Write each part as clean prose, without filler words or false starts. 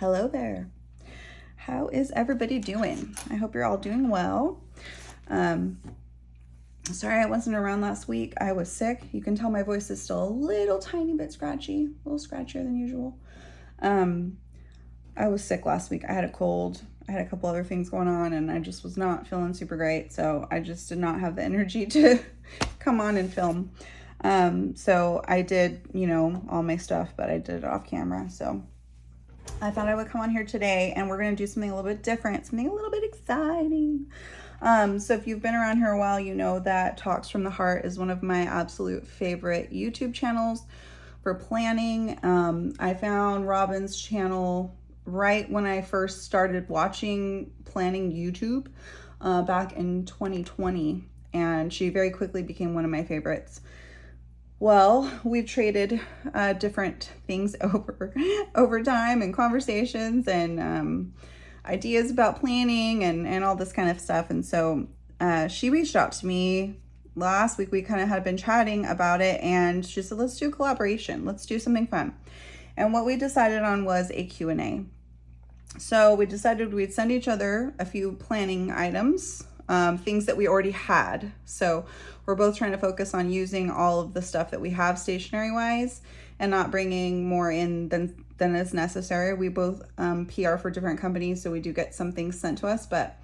Hello there. How is everybody doing? I hope you're all doing well. Sorry I wasn't around last week. I was sick. You can tell my voice is still a little tiny bit scratchy, a little scratchier than usual. I was sick last week. I had a cold. I had a couple other things going on and I just was not feeling super great. So I just did not have the energy to come on and film. So I did, you know, all my stuff, but I did it off camera. So I thought I would come on here today and we're going to do something a little bit different, something a little bit exciting. So if you've been around here a while, you know that Talks from the Heart is one of my absolute favorite YouTube channels for planning. I found Robin's channel right when I first started watching planning YouTube back in 2020, and she very quickly became one of my favorites. Well, we've traded different things over time and conversations and ideas about planning and all this kind of stuff. And so she reached out to me last week. We kind of had been chatting about it and she said, let's do a collaboration. Let's do something fun. And what we decided on was a Q&A. So we decided we'd send each other a few planning items, things that we already had. So we're both trying to focus on using all of the stuff that we have stationery wise and not bringing more in than is necessary. We both PR for different companies, so we do get some things sent to us, but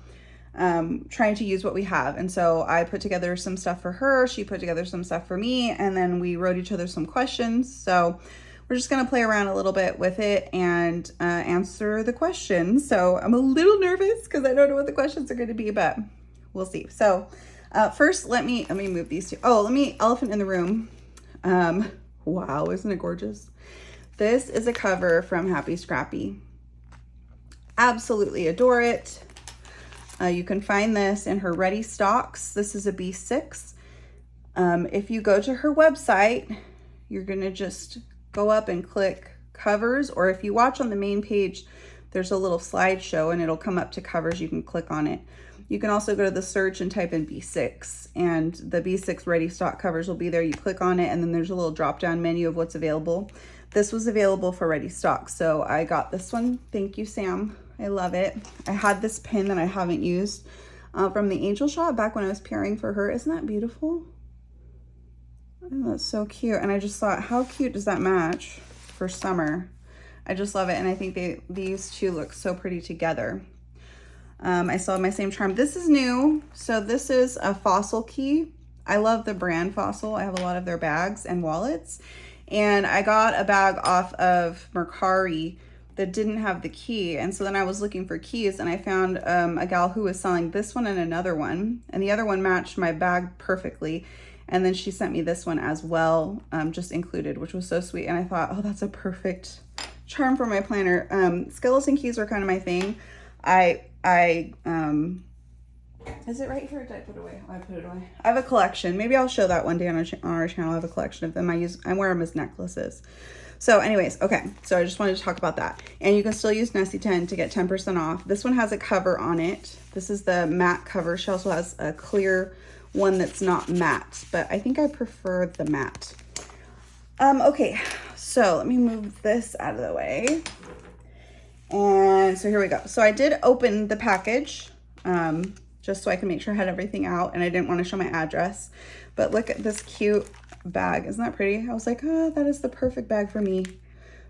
trying to use what we have. And so I put together some stuff for her, she put together some stuff for me, and then we wrote each other some questions. So we're just gonna play around a little bit with it and answer the questions. So I'm a little nervous because I don't know what the questions are gonna be, but we'll see. So first, let me move these two. Oh, elephant in the room. Wow, isn't it gorgeous? This is a cover from Happy Scrappy. Absolutely adore it. You can find this in her ready stocks. This is a B6. If you go to her website, you're gonna just go up and click covers, or if you watch on the main page, there's a little slideshow and it'll come up to covers. You can click on it. You can also go to the search and type in B6 and the B6 ready stock covers will be there. You click on it and then there's a little drop down menu of what's available. This was available for ready stock, so I got this one. Thank you, Sam. I love it. I had this pin that I haven't used from the Angel Shop back when I was PRing for her. Isn't that beautiful? Oh, that's so cute. And I just thought, how cute does that match for summer? I just love it. And I think these two look so pretty together. I still have my same charm. This is new. So this is a Fossil key. I love the brand Fossil. I have a lot of their bags and wallets. And I got a bag off of Mercari that didn't have the key. And so then I was looking for keys and I found a gal who was selling this one and another one. And the other one matched my bag perfectly. And then she sent me this one as well, just included, which was so sweet. And I thought, oh, that's a perfect charm for my planner. Skeleton keys are kind of my thing. Is it right here? Did I put it away? Oh, I put it away. I have a collection. Maybe I'll show that one day on our channel. I have a collection of them. I wear them as necklaces. So anyways, okay. So I just wanted to talk about that. And you can still use Nessie 10 to get 10% off. This one has a cover on it. This is the matte cover. She also has a clear one that's not matte, but I think I prefer the matte. Okay, so let me move this out of the way. And so here we go. So I did open the package, just so I can make sure I had everything out and I didn't want to show my address, but look at this cute bag. Isn't that pretty? I was like, oh, that is the perfect bag for me.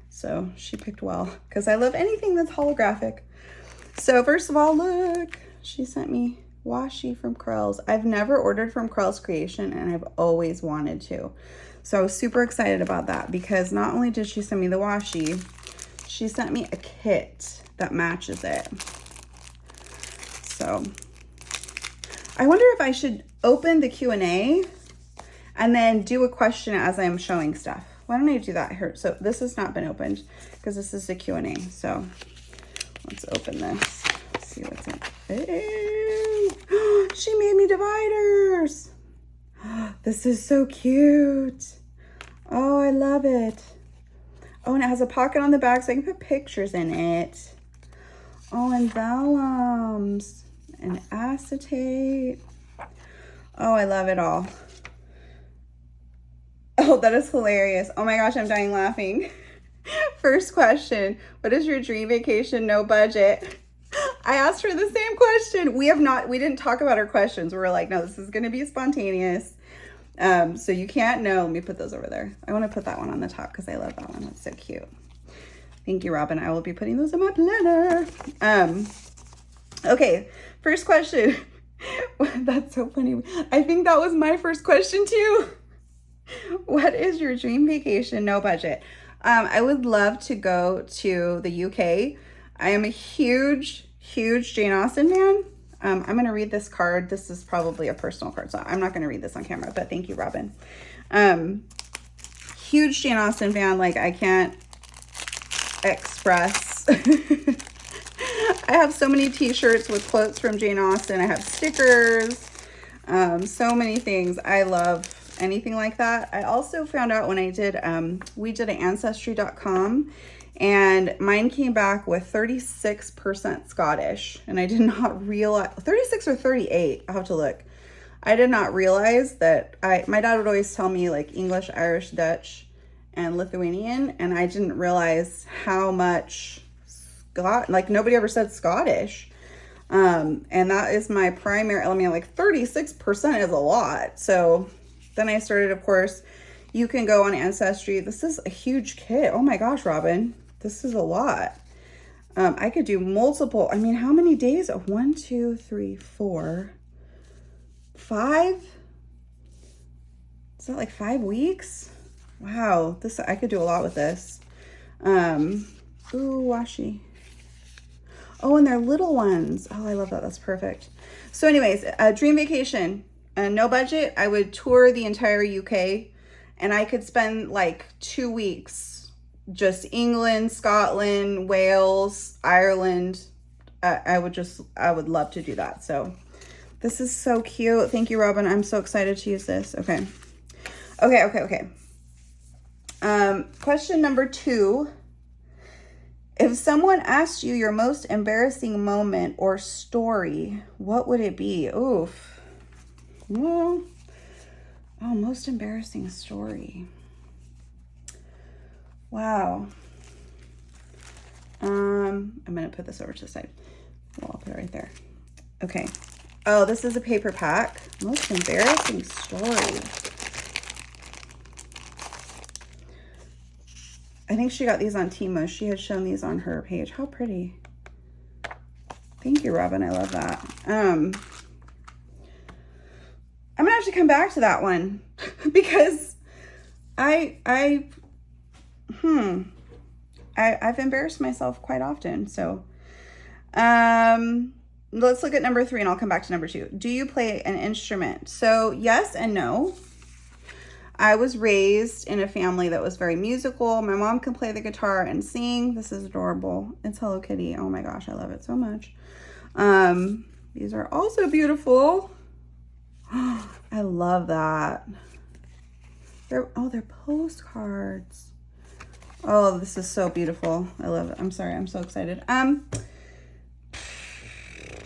So she picked well because I love anything that's holographic. So first of all, look, she sent me washi from Krell's. I've never ordered from Krell's Creation and I've always wanted to. So I was super excited about that because not only did she send me the washi, she sent me a kit that matches it. So I wonder if I should open the Q&A and then do a question as I'm showing stuff. Why don't I do that here? So this has not been opened because this is the Q&A. So let's open this. Let's see what's in it. Oh, she made me dividers. This is so cute. Oh, I love it. Oh, and it has a pocket on the back so I can put pictures in it. Oh, and vellums and acetate. Oh, I love it all. Oh, that is hilarious. Oh my gosh, I'm dying laughing. First question, what is your dream vacation, no budget? I asked her the same question. We didn't talk about our questions. We were like, no, this is going to be spontaneous. So you can't know. Let me put those over there. I want to put that one on the top because I love that one. That's so cute. Thank you, Robin. I will be putting those in my planner. Okay, first question. That's so funny. I think that was my first question too. What is your dream vacation, no budget? I would love to go to the UK. I am a huge Jane Austen fan. I'm going to read this card. This is probably a personal card, so I'm not going to read this on camera, but thank you, Robin. Huge Jane Austen fan. Like, I can't express. I have so many t-shirts with quotes from Jane Austen. I have stickers, so many things. I love anything like that. I also found out when I did, we did an ancestry.com, and mine came back with 36% Scottish, and I did not realize, 36 or 38, I'll have to look. I did not realize that my dad would always tell me like English, Irish, Dutch, and Lithuanian, and I didn't realize how much like nobody ever said Scottish. And that is my primary, I mean, like 36% is a lot. So then I started, of course, you can go on Ancestry. This is a huge kit. Oh my gosh, Robin, this is a lot. I could do multiple. I mean, how many days? 1, 2, 3, 4, 5. Is that like 5 weeks? Wow, I could do a lot with this. Ooh, washi. Oh, and they're little ones. Oh, I love that. That's perfect. So anyways, dream vacation, no budget. I would tour the entire UK, and I could spend like 2 weeks, just England, Scotland, Wales, Ireland. I would love to do that. So this is so cute. Thank you, Robin. I'm so excited to use this. Okay. Question number 2. If someone asked you your most embarrassing moment or story, what would it be? Oof. Well, oh, most embarrassing story. Wow. I'm going to put this over to the side. Well, I'll put it right there. Okay. Oh, this is a paper pack. Most embarrassing story. I think she got these on Tomoe. She had shown these on her page. How pretty. Thank you, Robin. I love that. I'm gonna have to come back to that one because I've embarrassed myself quite often. So let's look at number 3 and I'll come back to number 2. Do you play an instrument? So yes and no. I was raised in a family that was very musical. My mom can play the guitar and sing. This is adorable. It's Hello Kitty. Oh my gosh, I love it so much. These are also beautiful. I love that. They're postcards. Oh, this is so beautiful. I love it. I'm sorry, I'm so excited.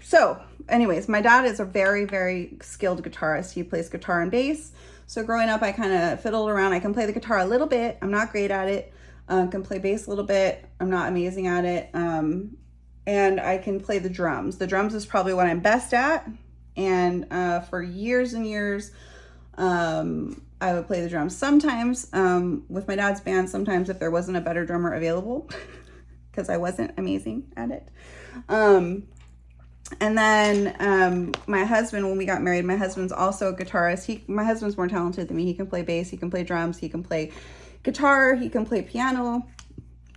So anyways, my dad is a very, very skilled guitarist. He plays guitar and bass. So growing up, I kind of fiddled around. I can play the guitar a little bit. I'm not great at it. Can play bass a little bit. I'm not amazing at it. And I can play the drums. The drums is probably what I'm best at. And for years and years, I would play the drums. Sometimes with my dad's band, sometimes if there wasn't a better drummer available, because I wasn't amazing at it. And then my husband, when we got married, my husband's also a guitarist. My husband's more talented than me. He can play bass, he can play drums, he can play guitar, he can play piano.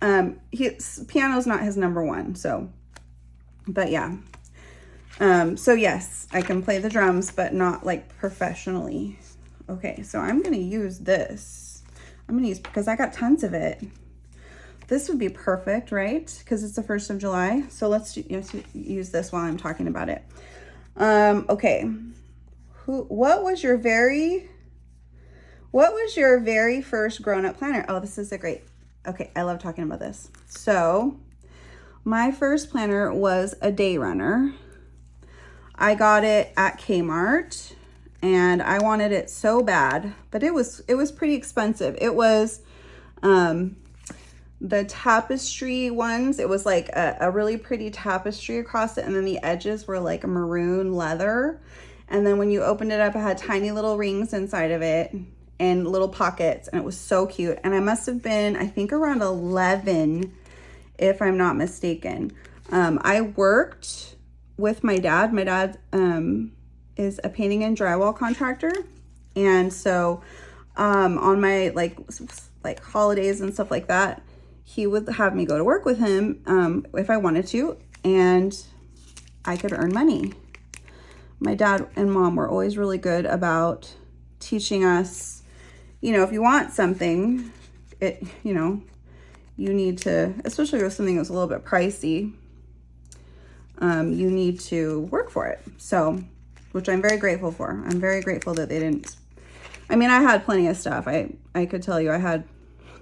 Piano's not his number one, so, but yeah. So yes, I can play the drums, but not like professionally. Okay, so I'm gonna use this. Because I got tons of it. This would be perfect, right? Because it's the 1st of July. So let's use this while I'm talking about it. Okay. What was your very first grown-up planner? Oh, this is okay, I love talking about this. So my first planner was a day runner. I got it at Kmart and I wanted it so bad, but it was pretty expensive. It was the tapestry ones. It was like a really pretty tapestry across it, and then the edges were like a maroon leather. And then when you opened it up, it had tiny little rings inside of it and little pockets, and it was so cute. And I must have been, I think, around 11, if I'm not mistaken. I worked with my dad. My dad is a painting and drywall contractor, and so on my like holidays and stuff like that, he would have me go to work with him if I wanted to, and I could earn money. My dad and mom were always really good about teaching us, you know, if you want something, you know, you need to, especially with something that's a little bit pricey, you need to work for it. So, which I'm very grateful for. I'm very grateful that they didn't, I mean, I had plenty of stuff. I could tell you I had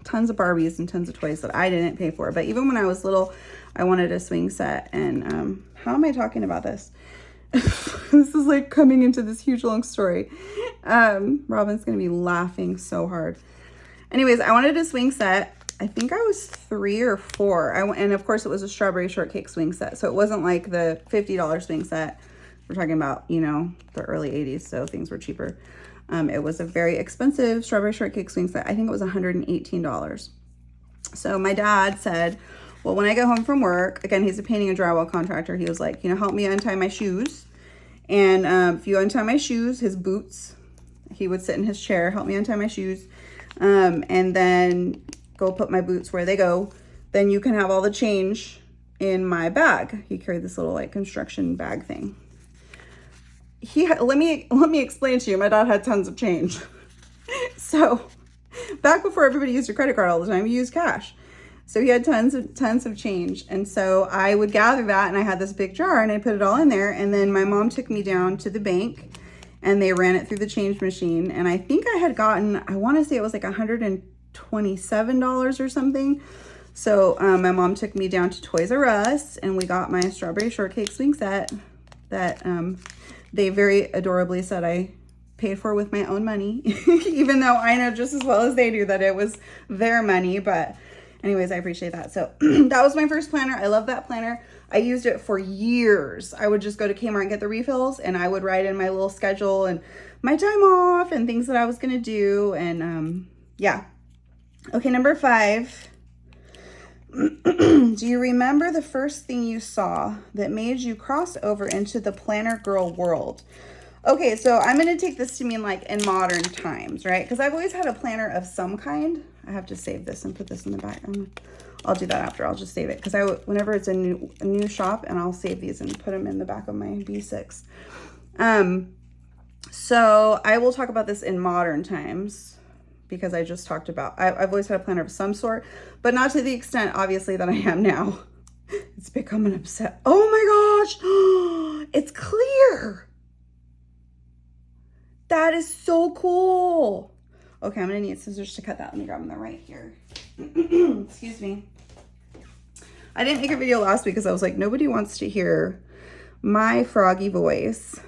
tons of Barbies and tons of toys that I didn't pay for. But even when I was little, I wanted a swing set. And how am I talking about this? This is like coming into this huge long story. Robin's gonna be laughing so hard. Anyways, I wanted a swing set. I think I was 3 or 4. And of course it was a strawberry shortcake swing set. So it wasn't like the $50 swing set. We're talking about, you know, the early 80s, so things were cheaper. It was a very expensive strawberry shortcake swing set. I think it was $118. So my dad said, well, when I go home from work, again, he's a painting and drywall contractor. He was like, you know, help me untie my shoes. And if you untie my shoes, his boots, he would sit in his chair, help me untie my shoes, and then go put my boots where they go. Then you can have all the change in my bag. He carried this little like construction bag thing. Let me explain to you. My dad had tons of change. So back before everybody used a credit card all the time, he used cash. So he had tons of change. And so I would gather that, and I had this big jar, and I put it all in there. And then my mom took me down to the bank, and they ran it through the change machine. And I think I had gotten, I want to say it was like $127 or something. So my mom took me down to Toys R Us, and we got my strawberry shortcake swing set that they very adorably said I paid for with my own money, even though I know just as well as they do that it was their money. But anyways, I appreciate that. So that was my first planner. I love that planner. I used it for years. I would just go to Kmart and get the refills, and I would write in my little schedule and my time off and things that I was going to do. And yeah. Okay, number 5. Do you remember the first thing you saw that made you cross over into the planner girl world? Okay, so I'm going to take this to mean like in modern times, right? Because I've always had a planner of some kind. I have to save this and put this in the back. I'll do that after. I'll just save it because whenever it's a new shop, and I'll save these and put them in the back of my B6. So I will talk about this in modern times, because I just talked about, I've always had a planner of some sort, but not to the extent, obviously, that I am now. It's become an upset. Oh my gosh, it's clear. That is so cool. Okay, I'm gonna need scissors to cut that. Let me grab them. They're right here. Excuse me. I didn't make a video last week because I was like, nobody wants to hear my froggy voice.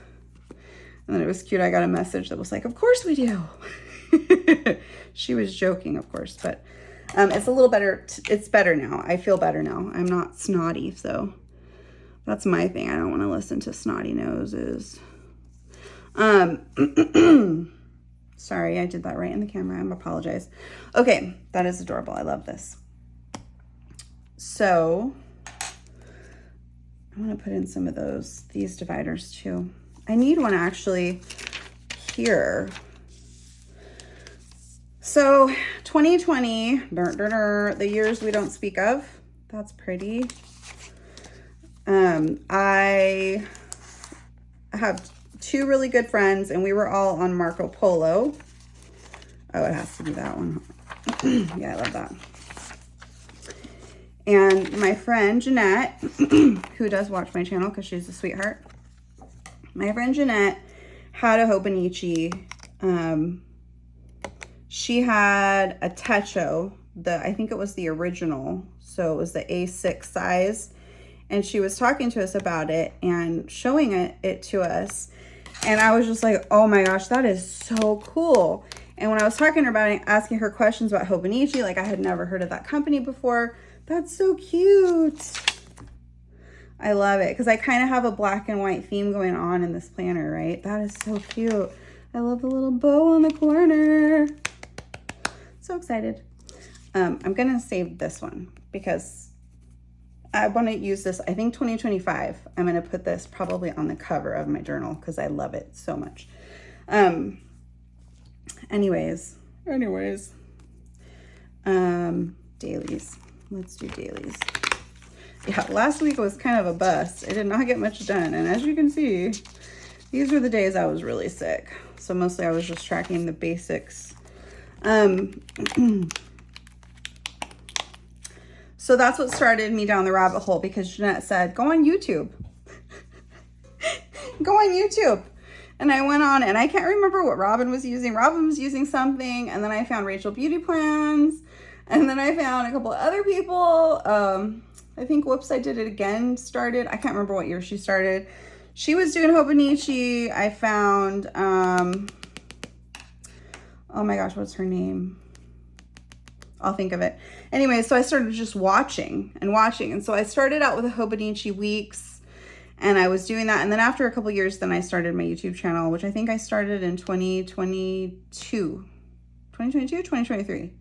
And then it was cute. I got a message that was like, of course we do. She was joking, of course, but it's a little better. It's better now. I feel better now. I'm not snotty, so that's my thing. I don't want to listen to snotty noses. Sorry, I did that right in the camera. I apologize. Okay, that is adorable. I love this. So I'm going to put in some of these dividers too. I need one actually here. So 2020, the years we don't speak of. That's pretty. I have 2 really good friends, and we were all on Marco Polo. Oh, it has to be that one. Yeah, I love that. And my friend Jeanette, who does watch my channel because she's a sweetheart. My friend Jeanette had a Hobonichi. She had a Techo, I think it was the original. So it was the A6 size. And she was talking to us about it and showing it to us. And I was just like, oh my gosh, that is so cool. And when I was talking to her about it, asking her questions about Hobonichi, like I had never heard of that company before. That's so cute. I love it because I kind of have a black and white theme going on in this planner, right? That is so cute. I love the little bow on the corner. So excited. I'm going to save this one because I want to use this, I think 2025. I'm going to put this probably on the cover of my journal because I love it so much. Anyways, dailies. Let's do dailies. Yeah, last week was kind of a bust. I did not get much done. And as you can see, these were the days I was really sick. So mostly I was just tracking the basics. So that's what started me down the rabbit hole because Jeanette said, go on YouTube. Go on YouTube. And I went on and I can't remember what Robin was using. Robin was using something, and then I found Rachel Beauty Plans, and then I found a couple of other people. I think Whoops, I Did It Again started. I can't remember what year she started. She was doing Hobonichi. I found, oh my gosh, what's her name? I'll think of it. Anyway, so I started just watching. And so I started out with the Hobonichi Weeks. And I was doing that. And then after a couple years, then I started my YouTube channel, which I think I started in 2023.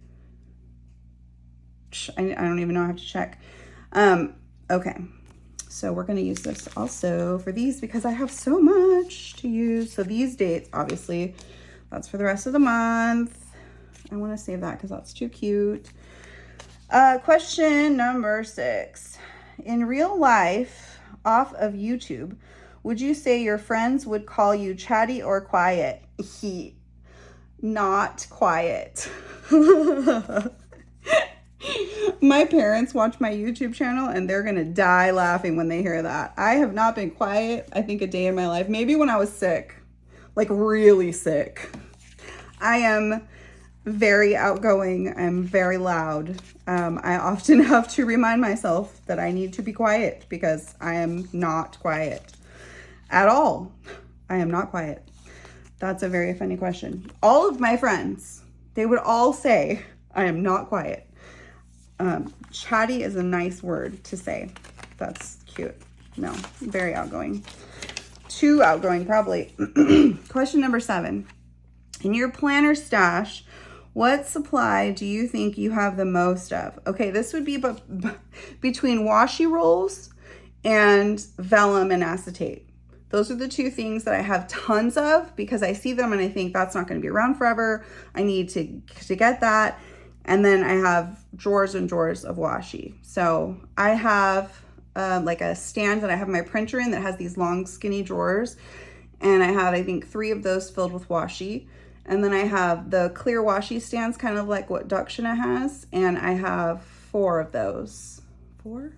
I don't even know. I have to check. Okay. So we're going to use this also for these because I have so much to use. So these dates, obviously, that's for the rest of the month. I want to save that because that's too cute. Question number 6. In real life, off of YouTube, would you say your friends would call you chatty or quiet? Not quiet. My parents watch my YouTube channel and they're gonna die laughing when they hear that. I have not been quiet, I think, a day in my life. Maybe when I was sick, like really sick. I am very outgoing. I'm very loud. I often have to remind myself that I need to be quiet because I am not quiet at all. I am not quiet. That's a very funny question. All of my friends, they would all say I am not quiet. Chatty is a nice word to say. That's cute. No, very outgoing. Too outgoing, probably. Question number 7. In your planner stash, what supply do you think you have the most of? Okay, this would be between washi rolls and vellum and acetate. Those are the two things that I have tons of because I see them and I think that's not going to be around forever. I need to get that. And then I have drawers and drawers of washi. So I have like a stand that I have my printer in that has these long skinny drawers. And I have, I think, 3 of those filled with washi. And then I have the clear washi stands, kind of like what Dakshina has. And I have 4 of those. 4?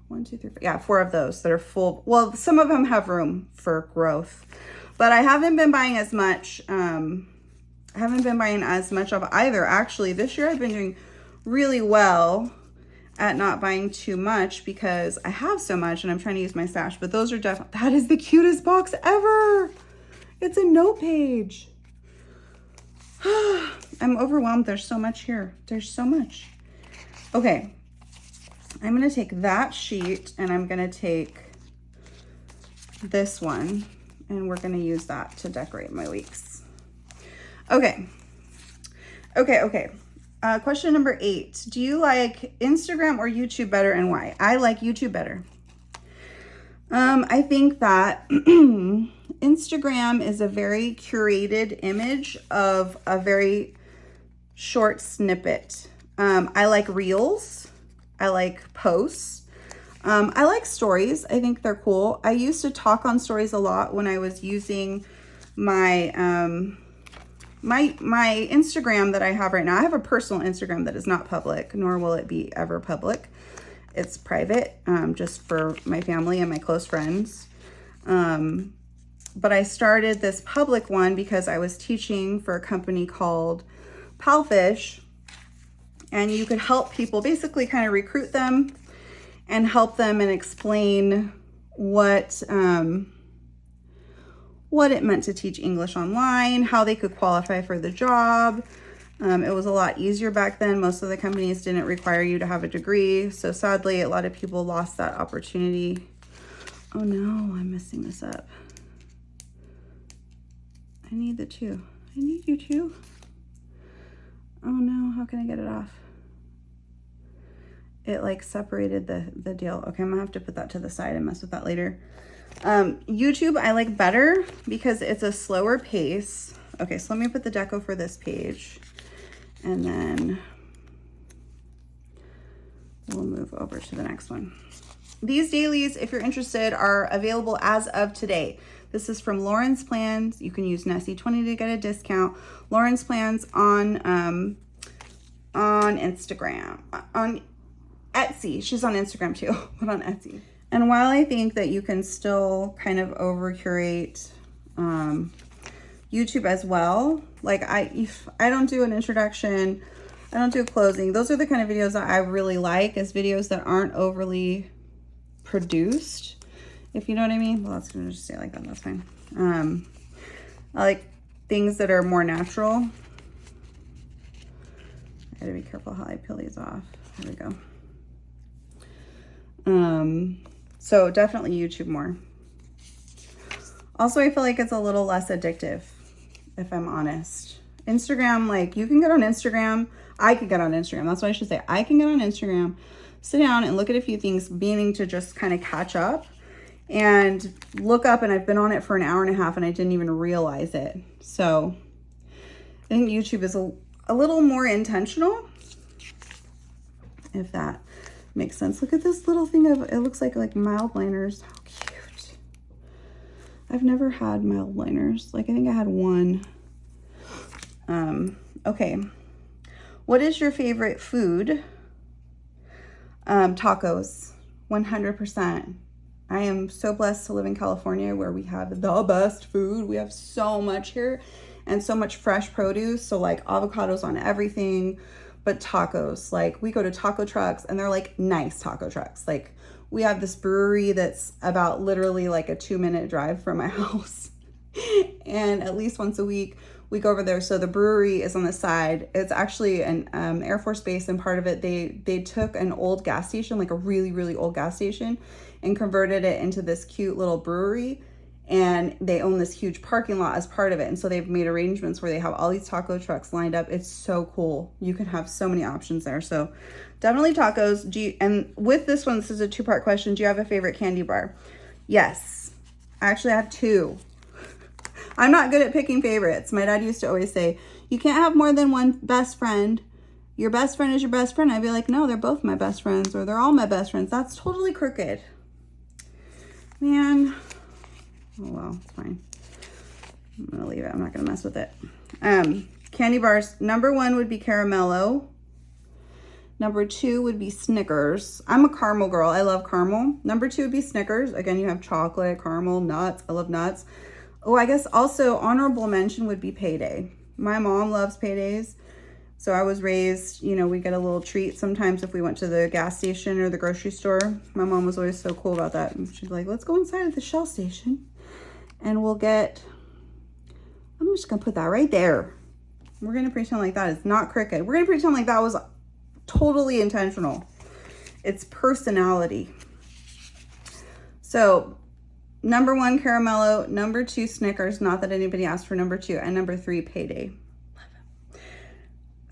1, 2, 3, 4. Yeah, 4 of those that are full. Well, some of them have room for growth. But I haven't been buying as much. I haven't been buying as much of either. Actually, this year I've been doing really well at not buying too much because I have so much and I'm trying to use my stash. But those are definitely, that is the cutest box ever. It's a note page. I'm overwhelmed. There's so much here. There's so much. Okay. I'm going to take that sheet and I'm going to take this one and we're going to use that to decorate my weeks. Okay. Question number 8. Do you like Instagram or YouTube better and why? I like YouTube better. I think that Instagram is a very curated image of a very short snippet. I like reels. I like posts. I like stories. I think they're cool. I used to talk on stories a lot when I was using my my Instagram that I have right now. I have a personal Instagram that is not public, nor will it be ever public. It's private, just for my family and my close friends. But I started this public one because I was teaching for a company called Palfish, and you could help people, basically kind of recruit them and help them and explain what what it meant to teach English online, how they could qualify for the job. It was a lot easier back then. Most of the companies didn't require you to have a degree. So sadly, a lot of people lost that opportunity. Oh no, I'm messing this up. I need the two. I need you two. Oh no, how can I get it off? It like separated the deal. Okay, I'm gonna have to put that to the side and mess with that later. YouTube I like better because it's a slower pace. Okay, so let me put the deco for this page and then we'll move over to the next one. These dailies, if you're interested, are available as of today. This is from Lauren's Plans. You can use Nessie 20 to get a discount. Lauren's Plans on Instagram, on Etsy. She's on Instagram too, but on Etsy. And while I think that you can still kind of over curate YouTube as well, like I don't do an introduction, I don't do a closing. Those are the kind of videos that I really like, is videos that aren't overly produced, if you know what I mean. Well, that's gonna just stay like that, that's fine. I like things that are more natural. I gotta be careful how I peel these off. There we go. So definitely YouTube more. Also, I feel like it's a little less addictive, if I'm honest. Instagram, like you can get on Instagram. I could get on Instagram. That's what I should say. I can get on Instagram, sit down and look at a few things, meaning to just kind of catch up and look up. And I've been on it for an hour and a half and I didn't even realize it. So I think YouTube is a little more intentional, if that makes sense. Look at this little thing of, it looks like mild liners. How cute. I've never had mild liners. Like I think I had one. Okay. What is your favorite food? Tacos, 100%. I am so blessed to live in California where we have the best food. We have so much here and so much fresh produce. So like avocados on everything. But tacos, like we go to taco trucks and they're like nice taco trucks. Like we have this brewery that's about literally like a 2-minute drive from my house. And at least once a week we go over there. So the brewery is on the side. It's actually an Air Force base, and part of it, they took an old gas station, like a really, really old gas station, and converted it into this cute little brewery. And they own this huge parking lot as part of it. And so they've made arrangements where they have all these taco trucks lined up. It's so cool. You can have so many options there. So definitely tacos. And with this one, this is a 2-part question. Do you have a favorite candy bar? Yes. Actually, I have 2. I'm not good at picking favorites. My dad used to always say, you can't have more than one best friend. Your best friend is your best friend. I'd be like, no, they're both my best friends, or they're all my best friends. That's totally crooked. Man. Oh, well, it's fine. I'm gonna leave it. I'm not gonna mess with it. Candy bars. Number 1 would be Caramello. Number 2 would be Snickers. I'm a caramel girl. I love caramel. Number 2 would be Snickers. Again, you have chocolate, caramel, nuts. I love nuts. Oh, I guess also honorable mention would be Payday. My mom loves Paydays. So I was raised, you know, we get a little treat sometimes if we went to the gas station or the grocery store. My mom was always so cool about that. And she'd be like, let's go inside of the Shell station and we'll get, I'm just gonna put that right there. We're gonna pretend like that is not crooked. We're gonna pretend like that was totally intentional. It's personality. So number 1, Caramello. Number 2, Snickers. Not that anybody asked for number 2. And number 3, Payday.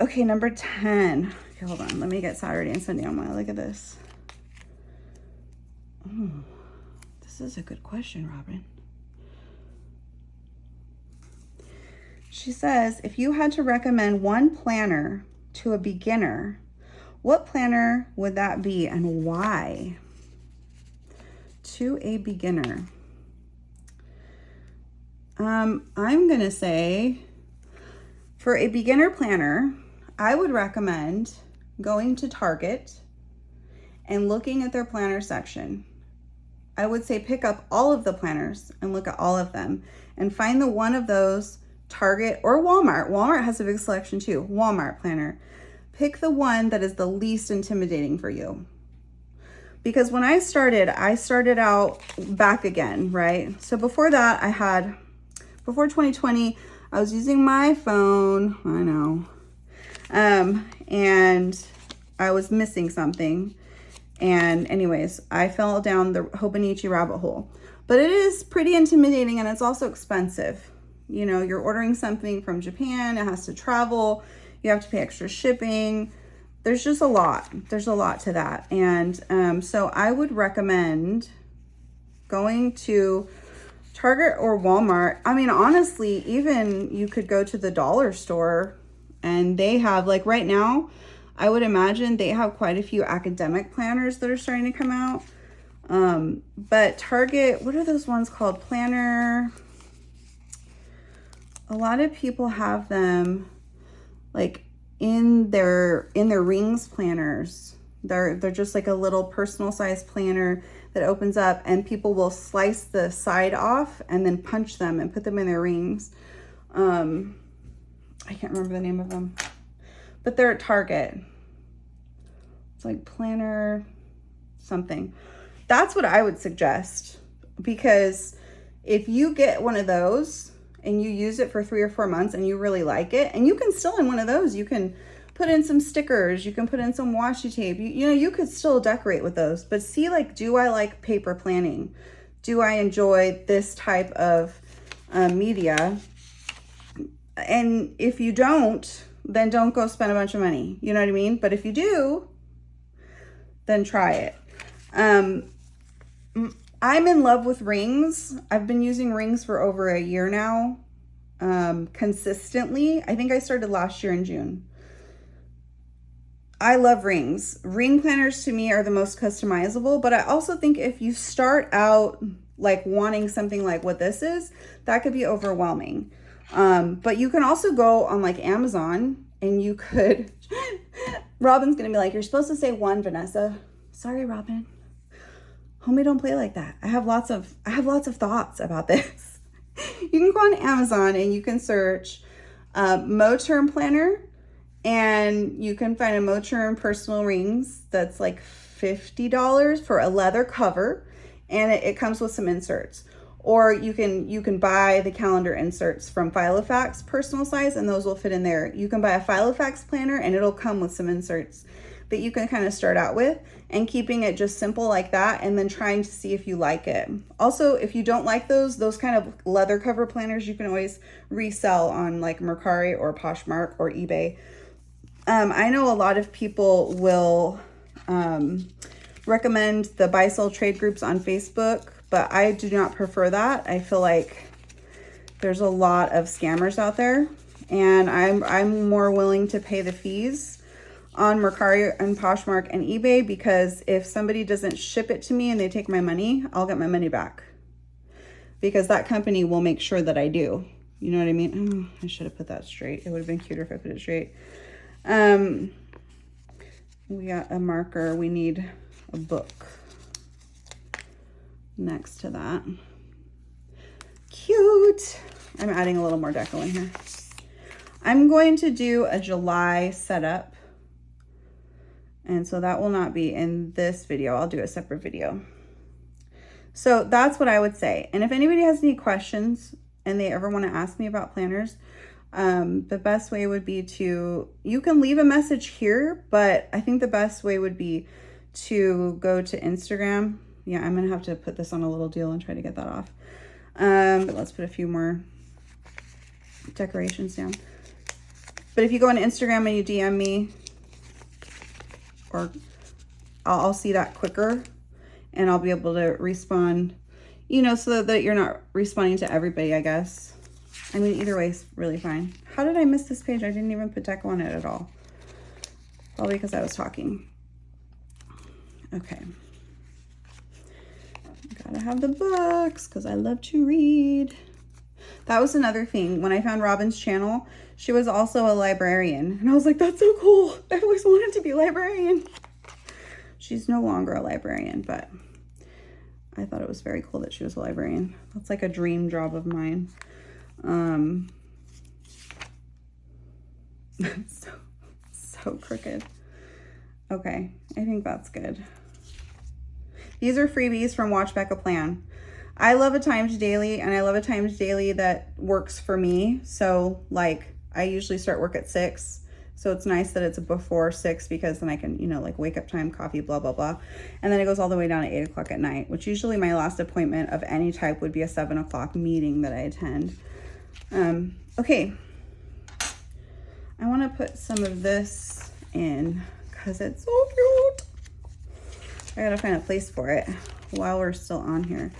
Okay, number 10. Okay, hold on. Let me get Saturday and Sunday on my, look at this. Oh, this is a good question, Robin. She says, if you had to recommend one planner to a beginner, what planner would that be and why? To a beginner. I'm gonna say for a beginner planner, I would recommend going to Target and looking at their planner section. I would say pick up all of the planners and look at all of them and find the one of those, Target or Walmart. Walmart has a big selection too. Walmart planner. Pick the one that is the least intimidating for you. Because when I started out back again, right? So before that, I had before 2020, I was using my phone, I know, and I was missing something. And anyways, I fell down the Hobonichi rabbit hole. But it is pretty intimidating, and it's also expensive. You know, you're ordering something from Japan, it has to travel, you have to pay extra shipping. There's just a lot. There's a lot to that. And so I would recommend going to Target or Walmart. I mean, honestly, even you could go to the dollar store, and they have, like right now, I would imagine they have quite a few academic planners that are starting to come out. But Target, what are those ones called? Planner. A lot of people have them like in their rings planners. They're just like a little personal size planner that opens up, and people will slice the side off and then punch them and put them in their rings. I can't remember the name of them, but they're at Target. It's like planner something. That's what I would suggest, because if you get one of those and you use it for 3 or 4 months and you really like it, and you can still, in one of those, you can put in some stickers, you can put in some washi tape, you know, you could still decorate with those. But see, like, do I like paper planning? Do I enjoy this type of media? And if you don't, then don't go spend a bunch of money. You know what I mean? But if you do, then try it. I'm in love with rings. I've been using rings for over a year now, consistently. I think I started last year in June. I love rings. Ring planners to me are the most customizable, but I also think if you start out like wanting something like what this is, that could be overwhelming. But you can also go on like Amazon, and you could, Robin's gonna be like, you're supposed to say one, Vanessa. Sorry, Robin. Homie, don't play like that. I have lots of thoughts about this. You can go on Amazon and you can search Moterm planner, and you can find a Moterm personal rings that's like $50 for a leather cover, and it comes with some inserts. Or you can buy the calendar inserts from Filofax personal size, and those will fit in there. You can buy a Filofax planner, and it'll come with some inserts that you can kind of start out with, and keeping it just simple like that, and then trying to see if you like it. Also, if you don't like those kind of leather cover planners, you can always resell on like Mercari or Poshmark or eBay. I know a lot of people will recommend the buy sell trade groups on Facebook, but I do not prefer that. I feel like there's a lot of scammers out there, and I'm more willing to pay the fees on Mercari and Poshmark and eBay, because if somebody doesn't ship it to me and they take my money, I'll get my money back, because that company will make sure that I do. You know what I mean? Oh, I should have put that straight. It would have been cuter if I put it straight. We got a marker. We need a book next to that. Cute. I'm adding a little more deco in here. I'm going to do a July setup, and so that will not be in this video. I'll do a separate video. So that's what I would say. And if anybody has any questions and they ever want to ask me about planners, the best way would be you can leave a message here, but I think the best way would be to go to Instagram. Yeah, I'm gonna have to put this on a little deal and try to get that off. But let's put a few more decorations down. But if you go on Instagram and you DM me, or I'll see that quicker, and I'll be able to respond, you know, so that you're not responding to everybody, I guess. I mean, either way is really fine. How did I miss this page? I didn't even put deco on it at all. Probably because I was talking. Okay. Gotta have the books because I love to read. That was another thing. When I found Robin's channel, she was also a librarian. And I was like, that's so cool. I always wanted to be a librarian. She's no longer a librarian, but I thought it was very cool that she was a librarian. That's like a dream job of mine. So crooked. Okay, I think that's good. These are freebies from Watch Back a Plan. I love a timed daily, and I love a timed daily that works for me. So like I usually start work at 6. So it's nice that it's before 6 because then I can, you know, like wake up time, coffee, blah, blah, blah. And then it goes all the way down to 8 o'clock at night, which usually my last appointment of any type would be a 7 o'clock meeting that I attend. Okay. I want to put some of this in because it's so cute. I gotta find a place for it while we're still on here.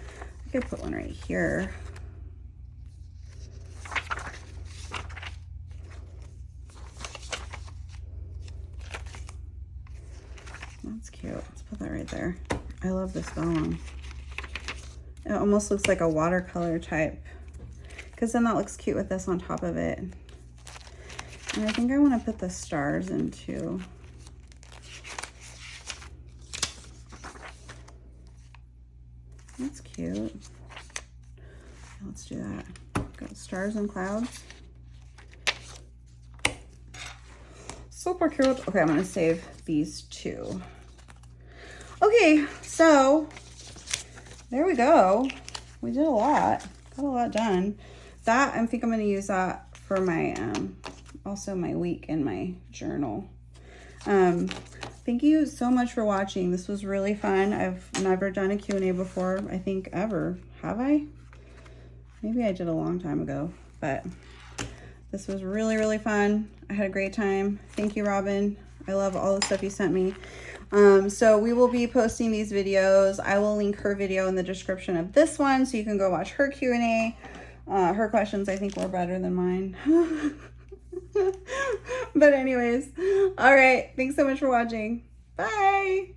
I could put one right here. That's cute. Let's put that right there. I love this vellum. It almost looks like a watercolor type, because then that looks cute with this on top of it. And I think I want to put the stars in too. That's cute. Let's do that. Got stars and clouds. Super cute. Okay, I'm gonna save these two. Okay, so there we go. We did a lot. Got a lot done. That, I think I'm gonna use that for my also my week in my journal. Thank you so much for watching. This was really fun. I've never done a Q&A before, I think ever. Have I? Maybe I did a long time ago, but this was really, really fun. I had a great time. Thank you, Robin. I love all the stuff you sent me. So we will be posting these videos. I will link her video in the description of this one so you can go watch her Q&A. Her questions, I think, were better than mine. But anyways, all right. Thanks so much for watching. Bye.